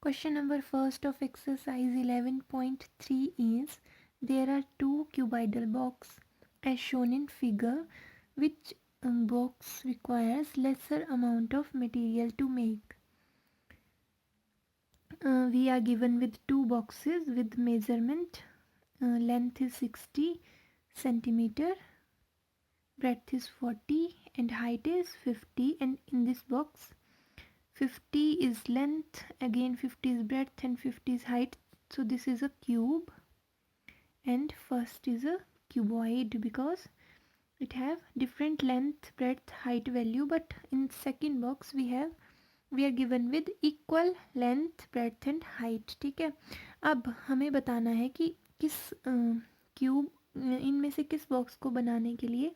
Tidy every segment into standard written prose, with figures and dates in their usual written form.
Question number first of exercise 11.3 is there are two cuboidal boxes as shown in figure. Which box requires lesser amount of material to make? We are given with two boxes with measurement. Length is 60 centimeter, breadth is 40 and height is 50, and in this box 50 is length, again 50 is breadth and 50 is height. So this is a cube, and first is a cuboid because it have different length, breadth, height value, but in second box we are given with equal length, breadth and height. ठीक है, अब हमें बताना है कि किस cube इनमें से किस बॉक्स को बनाने के लिए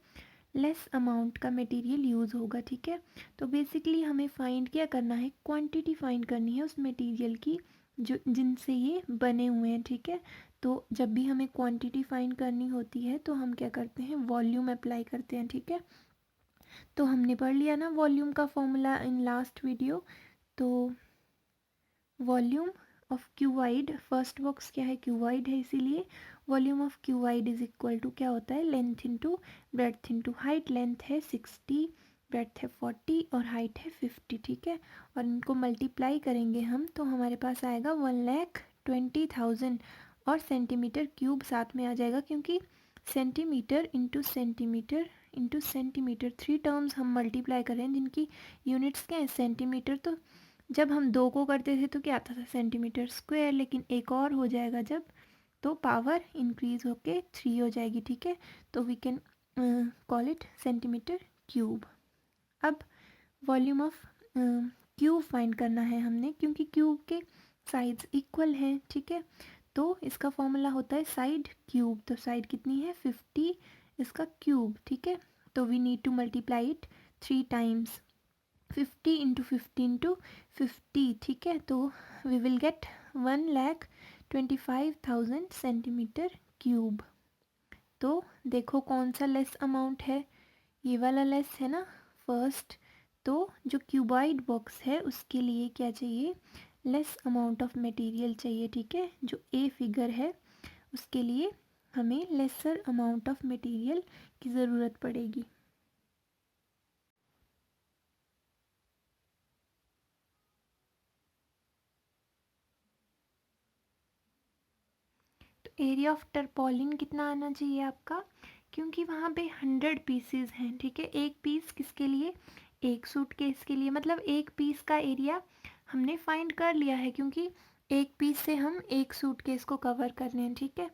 लेस अमाउंट का मटेरियल यूज़ होगा. ठीक है, तो बेसिकली हमें फाइंड क्या करना है, क्वांटिटी फाइंड करनी है उस मटेरियल की जो जिनसे ये बने हुए हैं. ठीक है, तो जब भी हमें क्वांटिटी फाइंड करनी होती है तो हम क्या करते हैं, वॉल्यूम अप्लाई करते हैं. ठीक है, तो हमने पढ़ लिया ना वॉल्यूम का फॉर्मूला इन लास्ट वीडियो. तो volume of cuboid, first box क्या है, क्यूवाइड है, इसीलिए volume of cuboid is equal to क्या होता है, length into breadth into height. Length है 60, ब्रेड्थ है 40 और हाइट है 50. ठीक है, और इनको मल्टीप्लाई करेंगे हम तो हमारे पास आएगा 1,20,000 और सेंटीमीटर क्यूब साथ में आ जाएगा, क्योंकि सेंटीमीटर इंटू सेंटीमीटर 3 टर्म्स हम मल्टीप्लाई करें जिनकी यूनिट्स क्या है, सेंटीमीटर. तो जब हम 2 को करते थे तो क्या आता था, सेंटीमीटर स्क्वायर, लेकिन एक और हो जाएगा जब तो पावर इंक्रीज होके 3 हो जाएगी. ठीक है, तो we can call it centimetre cube. अब वॉल्यूम ऑफ क्यूब फाइंड करना है हमने, क्योंकि क्यूब के साइड्स इक्वल हैं. ठीक है, तो इसका फॉर्मूला होता है साइड क्यूब. तो साइड कितनी है, 50, इसका क्यूब. ठीक है, तो we need to multiply it 3 times, 50 into 50 into 50. ठीक है, तो we will get 1,25,000 centimetre cube. तो देखो कौन सा लेस अमाउंट है, ये वाला लेस है ना फर्स्ट. तो जो क्यूबॉइड बॉक्स है उसके लिए क्या चाहिए, लेस अमाउंट ऑफ मटेरियल चाहिए. ठीक है, जो ए फिगर है उसके लिए हमें लेसर अमाउंट ऑफ मटेरियल की ज़रूरत पड़ेगी. एरिया ऑफ टर्पोलिन कितना आना चाहिए आपका, क्योंकि वहाँ पे 100 पीसेस हैं. ठीक है, एक पीस किसके लिए, एक सूटकेस के लिए. मतलब एक पीस का एरिया हमने फाइंड कर लिया है, क्योंकि एक पीस से हम एक सूटकेस को कवर कर रहे हैं. ठीक है,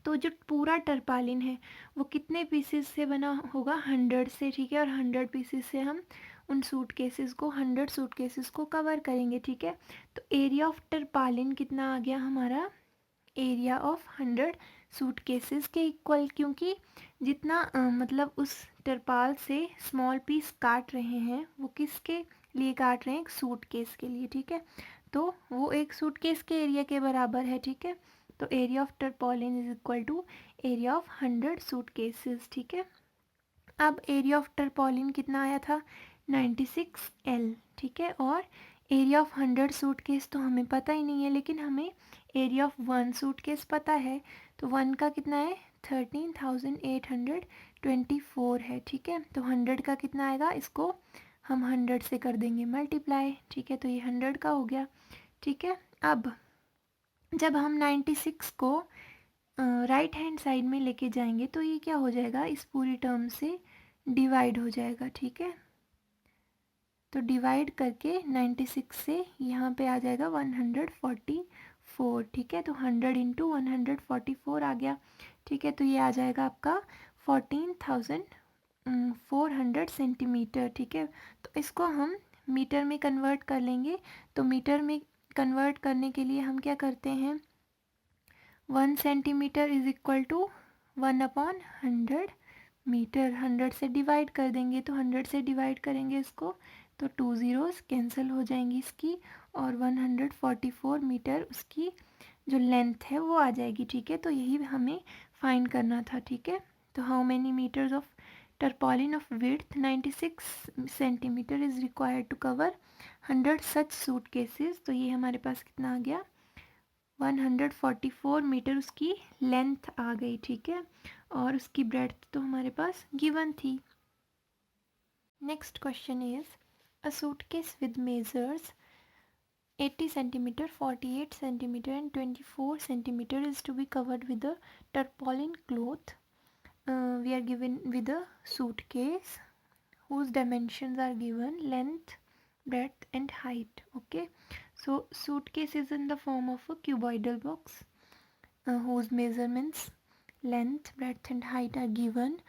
तो जो पूरा टर्पालिन है वो कितने पीसेस से बना होगा, 100 से. ठीक है, और 100 पीसेस से हम उन सूटकेसेस को 100 सूटकेसेस को कवर करेंगे. ठीक है, तो एरिया ऑफ टर्पालिन कितना आ गया हमारा, एरिया ऑफ 100 सूटकेसेस के इक्वल, क्योंकि जितना मतलब उस टरपाल से स्मॉल पीस काट रहे हैं वो किसके लिए काट रहे हैं, एक सूटकेस के लिए. ठीक है, तो वो एक सूटकेस के एरिया के बराबर है. ठीक है, तो area of tarpaulin is equal to area of 100 suitcases. ठीक है, अब एरिया ऑफ टरपोलिन कितना आया था, 96L. ठीक है, और एरिया ऑफ 100 सूटकेस तो हमें पता ही नहीं है, लेकिन हमें एरिया ऑफ 1 सूटकेस पता है. तो 1 का कितना है, 13,824 है. ठीक है, तो 100 का कितना आएगा, इसको हम 100 से कर देंगे मल्टीप्लाई. ठीक है, तो ये 100 का हो गया. ठीक है, अब जब हम 96 को राइट हैंड साइड में लेके जाएंगे तो ये क्या हो जाएगा, इस पूरी टर्म से डिवाइड हो जाएगा. ठीक है, तो डिवाइड करके 96 से यहाँ पे आ जाएगा 144. ठीक है, तो 100 इंटू 144 आ गया. ठीक है, तो ये आ जाएगा आपका 14,400 सेंटीमीटर. ठीक है, तो इसको हम मीटर में कन्वर्ट कर लेंगे. तो मीटर में कन्वर्ट करने के लिए हम क्या करते हैं, 1 centimetre is equal to 1/100 metre. 100 से डिवाइड कर देंगे, तो 100 से डिवाइड करेंगे इसको तो 2 ज़ीरोज़ कैंसिल हो जाएंगी इसकी, और 144 मीटर उसकी जो लेंथ है वो आ जाएगी. ठीक है, तो यही हमें फाइंड करना था. ठीक है, तो how many metres of tarpaulin of width 96 centimetre is required to cover 100 such suitcases, तो ये हमारे पास कितना आ गया 144 मीटर उसकी लेंथ आ गई, ठीक है, और उसकी ब्रेड्थ तो हमारे पास गिवन थी। Next question is a suitcase with measures 80 centimeter, 48 centimeter and 24 centimeter is to be covered with a tarpaulin cloth. We are given with a suitcase whose dimensions are given, length, breadth and height. Okay, so suitcase is in the form of a cuboidal box whose measurements, length, breadth and height are given.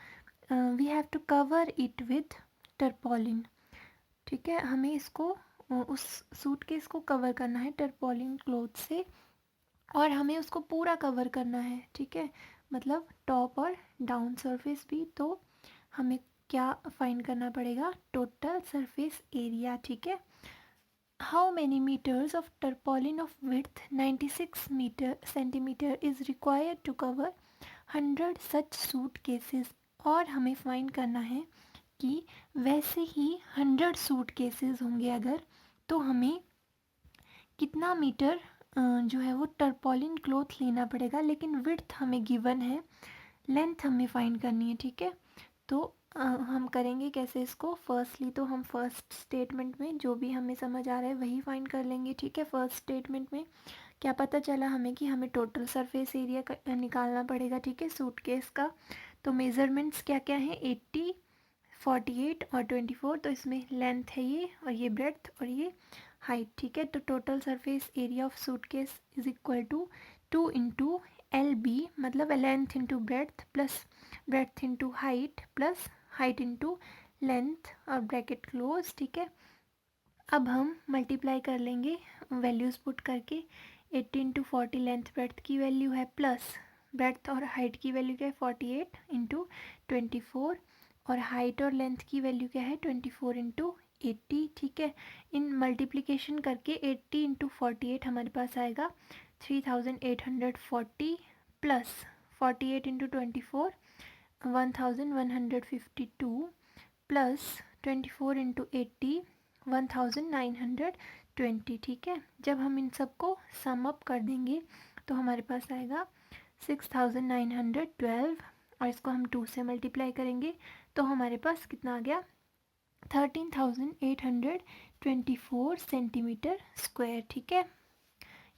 We have to cover it with tarpaulin. ठीक है, हमें इसको उस suitcase को cover करना है टर्पोलिन cloth से, और हमें उसको पूरा कवर करना है, ठीक है, मतलब टॉप और डाउन सरफेस भी। तो हमें क्या फाइंड करना पड़ेगा, टोटल सरफेस एरिया, ठीक है। How many metres of tarpaulin of width 96 centimetre is required to cover 100 such suitcases, और हमें फाइंड करना है कि वैसे ही 100 सूट केसेस होंगे अगर, तो हमें कितना मीटर जो है वो टर्पोलिन क्लॉथ लेना पड़ेगा, लेकिन विड्थ हमें गिवन है, लेंथ हमें फाइंड करनी है, ठीक है। तो हम करेंगे कैसे इसको, फर्स्टली तो हम फर्स्ट स्टेटमेंट में जो भी हमें समझ आ रहा है वही फाइंड कर लेंगे, ठीक है। फर्स्ट स्टेटमेंट में क्या पता चला हमें कि हमें टोटल सरफेस एरिया निकालना पड़ेगा, ठीक है, सूटकेस का। तो मेज़रमेंट्स क्या क्या हैं, 80, 48 और 24, तो इसमें लेंथ है ये, और ये ब्रेड्थ और ये हाइट, ठीक है। तो total surface area of suitcase is equal to 2 into L B, मतलब length into breadth plus breadth into height plus height into length और ब्रैकेट क्लोज, ठीक है। अब हम मल्टीप्लाई कर लेंगे वैल्यूज़ पुट करके, 80 इंटू 40 लेंथ ब्रेड्थ की वैल्यू है, प्लस ब्रेड्थ और हाइट की वैल्यू क्या है 48 इंटू 24, और हाइट और लेंथ की वैल्यू क्या है 24 इंटू 80, ठीक है। इन मल्टीप्लिकेशन करके 80 इंटू 48 हमारे पास आएगा 3840, प्लस 48 इंटू 24 1152, प्लस 24 इंटू 80 1920, ठीक है। जब हम इन सबको सम अप कर देंगे तो हमारे पास आएगा 6912, और इसको हम 2 से मल्टीप्लाई करेंगे तो हमारे पास कितना आ गया 13,824 सेंटीमीटर स्क्वायर, ठीक है।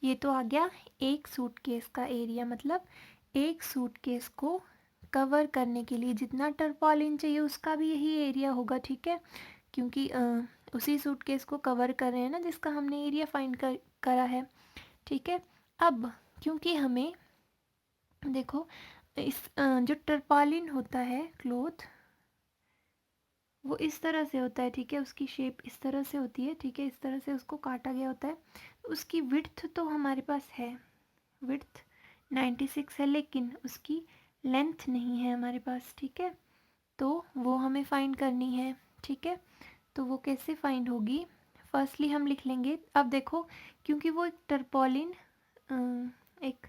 ये तो आ गया एक सूटकेस का एरिया, मतलब एक सूटकेस को कवर करने के लिए जितना टर्पोलिन चाहिए उसका भी यही एरिया होगा, ठीक है, क्योंकि उसी सूटकेस को कवर कर रहे हैं ना जिसका हमने एरिया फाइंड करा है, ठीक है। अब क्योंकि हमें देखो इस जो टर्पोलिन होता है क्लॉथ वो इस तरह से होता है, ठीक है, उसकी शेप इस तरह से होती है, ठीक है, इस तरह से उसको काटा गया होता है। उसकी विड्थ तो हमारे पास है, विड्थ 96 है, लेकिन उसकी लेंथ नहीं है हमारे पास, ठीक है। तो वो हमें फाइंड करनी है, ठीक है। तो वो कैसे फाइंड होगी, फर्स्टली हम लिख लेंगे। अब देखो क्योंकि वो एक टर्पोलिन एक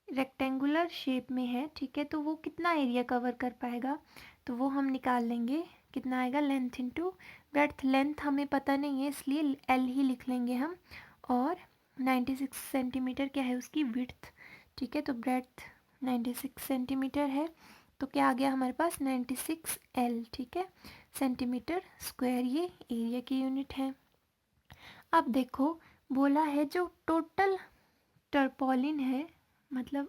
रेक्टेंगुलर शेप में है, ठीक है, तो वो कितना एरिया कवर कर पाएगा, तो वो हम निकाल लेंगे, कितना आएगा लेंथ इंटू ब्रेड्थ। लेंथ हमें पता नहीं है इसलिए एल ही लिख लेंगे हम, और 96 सेंटीमीटर क्या है उसकी विड्थ, ठीक है। तो ब्रेड्थ 96 सेंटीमीटर है, तो क्या आ गया हमारे पास 96 एल, ठीक है, सेंटीमीटर स्क्वायर, ये एरिया की यूनिट है। अब देखो बोला है जो टोटल टर्पोलिन है, मतलब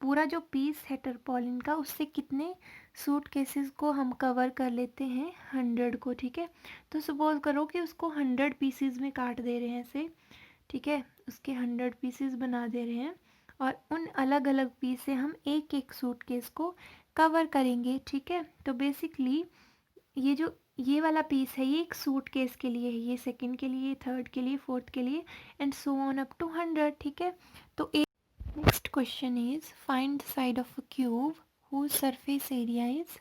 पूरा जो पीस है टर्पोलिन का उससे कितने सूट केसेस को हम कवर कर लेते हैं 100 को, ठीक है। तो सपोज करो कि उसको 100 पीसीज में काट दे रहे हैं ऐसे, ठीक है, उसके 100 पीसेस बना दे रहे हैं, और उन अलग अलग पीस से हम एक एक सूट केस को कवर करेंगे, ठीक है। तो बेसिकली ये जो ये वाला पीस है ये एक सूट केस के लिए है, ये सेकंड के लिए, थर्ड के लिए, फोर्थ के लिए, and so on up to 100, ठीक है। तो next question is find the side of a cube whose surface area is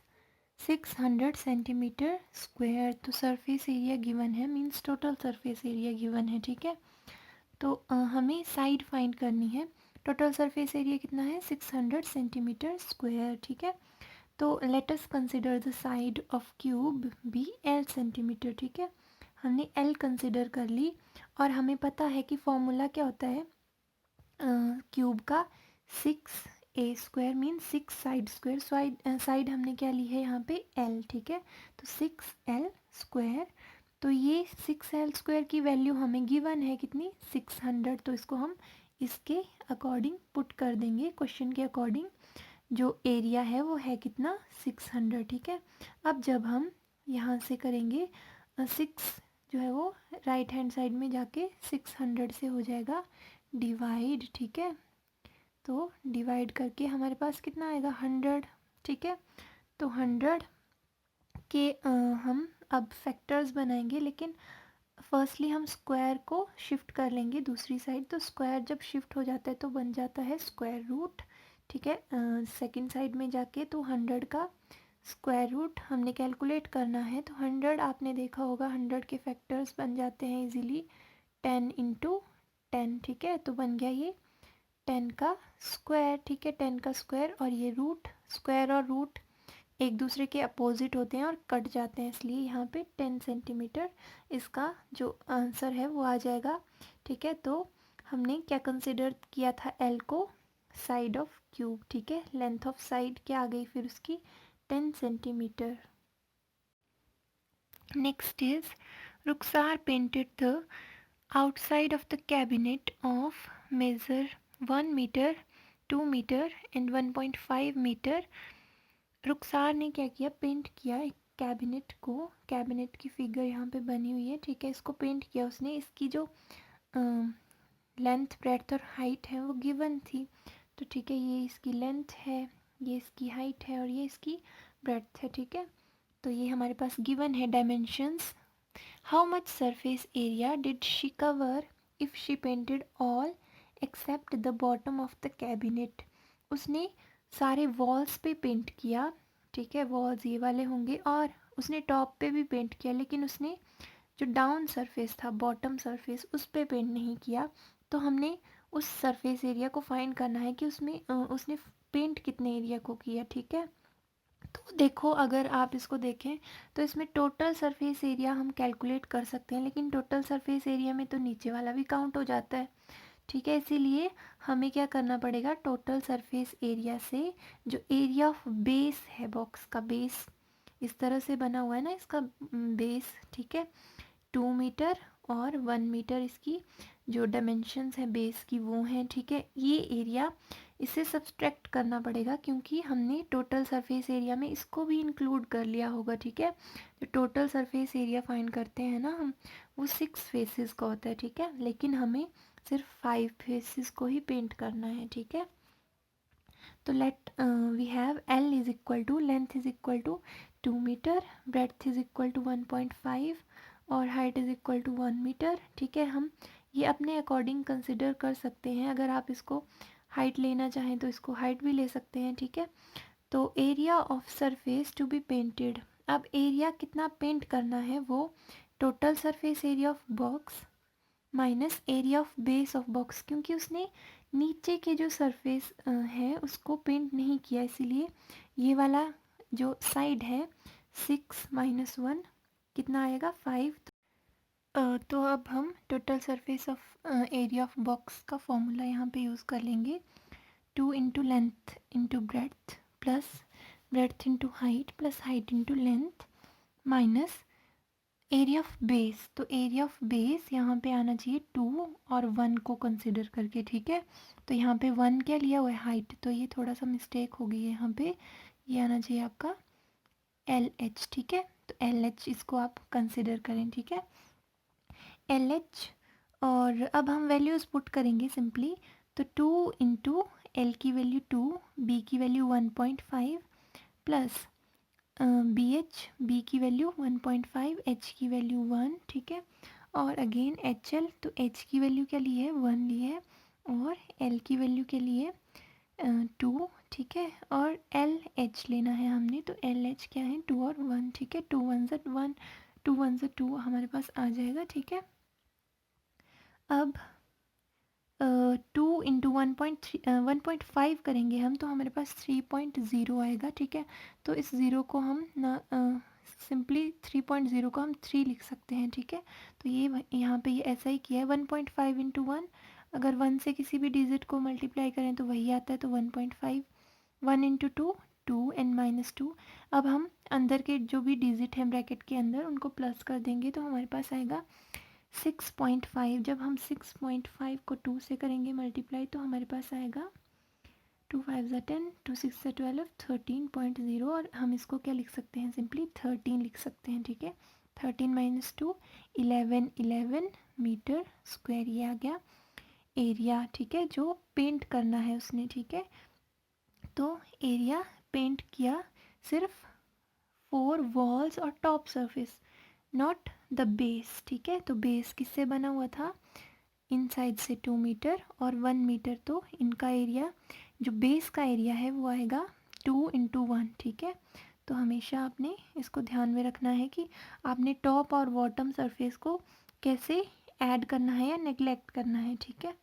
600 centimetre square. तो सरफेस एरिया गिवन है, means total surface area given है, ठीक है। तो हमें साइड फाइंड करनी है, टोटल सरफेस एरिया कितना है 600 सेंटीमीटर स्क्वायर, ठीक है। तो let us consider the side of cube be L centimetre, ठीक है। हमने एल कंसिडर कर ली और हमें पता है कि फॉर्मूला क्या होता है क्यूब का 6a² mean 6 side square. Side हमने क्या ली है यहाँ पे एल, ठीक है, तो 6l²। तो ये 6l² की वैल्यू हमें गिवन है कितनी 600, तो इसको हम इसके अकॉर्डिंग पुट कर देंगे क्वेश्चन के अकॉर्डिंग। जो एरिया है वो है कितना 600, ठीक है। अब जब हम यहाँ से करेंगे 6 जो है वो राइट हैंड साइड में जाके 600 से हो जाएगा डिवाइड, ठीक है। तो डिवाइड करके हमारे पास कितना आएगा 100, ठीक है। तो 100 के हम अब फैक्टर्स बनाएंगे, लेकिन फर्स्टली हम स्क्वायर को शिफ्ट कर लेंगे दूसरी साइड। तो स्क्वायर जब शिफ्ट हो जाता है तो बन जाता है स्क्वायर रूट, ठीक है। सेकंड साइड में जाके तो 100 का स्क्वायर रूट हमने कैलकुलेट करना है। तो 100 आपने देखा होगा 100 के फैक्टर्स बन जाते हैं इजीली 10 × 10, ठीक है। तो बन गया ये 10 का स्क्वायर, ठीक है, 10 का स्क्वायर। और ये रूट, स्क्वायर और रूट एक दूसरे के अपोजिट होते हैं और कट जाते हैं, इसलिए यहाँ पे 10 सेंटीमीटर इसका जो आंसर है वो आ जाएगा, ठीक है। तो हमने क्या कंसिडर किया था एल को साइड ऑफ क्यूब, ठीक है। लेंथ ऑफ साइड क्या आ गई फिर उसकी 10 centimetre. Next is Rukhsar painted the outside of the cabinet of measure 1 meter, 2 meter and 1.5 meter। रुखसार ने क्या किया पेंट किया एक कैबिनेट को, कैबिनेट की फिगर यहाँ पे बनी हुई है, ठीक है। इसको पेंट किया उसने, इसकी जो लेंथ ब्रेड्थ और हाइट है वो गिवन थी, तो ठीक है ये इसकी लेंथ है, ये इसकी हाइट है और ये इसकी ब्रेड्थ है, ठीक है। तो ये हमारे पास गिवन है dimensions. How much surface area did she cover if she painted all except the bottom of the cabinet? उसने सारे वॉल्स पे पेंट किया, ठीक है, वॉल्स ये वाले होंगे, और उसने टॉप पे भी पेंट किया, लेकिन उसने जो डाउन सरफेस था बॉटम सरफेस उस पे पेंट नहीं किया। तो हमने उस सरफेस एरिया को फाइंड करना है कि उसमें उसने पेंट कितने एरिया को किया, ठीक है। तो देखो अगर आप इसको देखें तो इसमें टोटल सरफेस एरिया हम कैलकुलेट कर सकते हैं, लेकिन टोटल सरफेस एरिया में तो नीचे वाला भी काउंट हो जाता है, ठीक है। इसीलिए हमें क्या करना पड़ेगा टोटल सरफेस एरिया से जो एरिया ऑफ बेस है, बॉक्स का बेस इस तरह से बना हुआ है ना इसका बेस, ठीक है, 2 मीटर और 1 मीटर इसकी जो डायमेंशंस है बेस की वो हैं, ठीक है। ये एरिया इसे सब्सट्रैक्ट करना पड़ेगा क्योंकि हमने टोटल सरफेस एरिया में इसको भी इंक्लूड कर लिया होगा, ठीक है। जो टोटल सरफेस एरिया फाइंड करते हैं ना हम, वो 6 फेसेस का होता है, ठीक है, लेकिन हमें सिर्फ 5 फेसेस को ही पेंट करना है, ठीक है। तो let we have L is equal to length is equal to 2 metre, breadth is equal to 1.5 और height is equal to 1 metre, ठीक है। हम ये अपने अकॉर्डिंग कंसिडर कर सकते हैं, अगर आप इसको हाइट लेना चाहें तो इसको हाइट भी ले सकते हैं, ठीक है। तो area of surface to be painted, अब एरिया कितना पेंट करना है वो total surface area of box minus area of base of box, क्योंकि उसने नीचे के जो सरफेस है उसको पेंट नहीं किया, इसीलिए ये वाला जो साइड है 6 - 1 कितना आएगा 5। तो अब हम total surface of area of box का फॉर्मूला यहाँ पे यूज़ कर लेंगे, 2 × length × breadth plus breadth × height plus height × length minus area of base. तो एरिया ऑफ बेस यहाँ पे आना चाहिए 2 और 1 को कंसिडर करके, ठीक है। तो यहाँ पे 1 क्या लिया हुआ है हाइट, तो ये थोड़ा सा मिस्टेक हो गई है यहाँ पे, ये आना चाहिए आपका LH, ठीक है। तो LH इसको आप कंसिडर करें, ठीक है, LH। और अब हम वैल्यूज़ पुट करेंगे सिंपली, तो 2 × L की वैल्यू 2, B की वैल्यू 1.5 प्लस B की वैल्यू 1.5, H की वैल्यू 1, ठीक है। और अगेन HL, तो H की वैल्यू क्या ली है 1 ली है और L की वैल्यू के लिए 2, ठीक है। और LH लेना है हमने, तो LH क्या है 2 और 1, ठीक है। 2 1 = 1, 2 1 = 2 हमारे पास आ जाएगा, ठीक है। अब 2 × 1.5 करेंगे हम तो हमारे पास 3.0 आएगा, ठीक है। तो इस ज़ीरो को हम ना सिंपली 3.0 को हम 3 लिख सकते हैं, ठीक है। तो ये यहाँ पे ये ऐसा ही किया है, 1.5 इंटू 1, अगर 1 से किसी भी डिजिट को मल्टीप्लाई करें तो वही आता है, तो 1.5, 1 इंटू 2, 2 एंड -2। अब हम अंदर के जो भी डिजिट हैं ब्रैकेट के अंदर उनको प्लस कर देंगे, तो हमारे पास आएगा 6.5। जब हम 6.5 को 2 से करेंगे मल्टीप्लाई तो हमारे पास आएगा 2 5 ज़ा 10, 2 6 ज़ा 12, 13.0। और हम इसको क्या लिख सकते हैं, सिंपली 13 लिख सकते हैं, ठीक है। 13 माइनस 2, 11 मीटर स्क्वायर, ये आ गया एरिया, ठीक है, जो पेंट करना है उसने, ठीक है। तो एरिया पेंट किया सिर्फ 4 वॉल्स और top surface, not the base, ठीक है। तो बेस किससे बना हुआ था, इनसाइड से 2 मीटर और 1 मीटर, तो इनका एरिया, जो बेस का एरिया है वो आएगा 2 इंटू 1, ठीक है। तो हमेशा आपने इसको ध्यान में रखना है कि आपने टॉप और बॉटम सरफेस को कैसे ऐड करना है या नेग्लेक्ट करना है, ठीक है।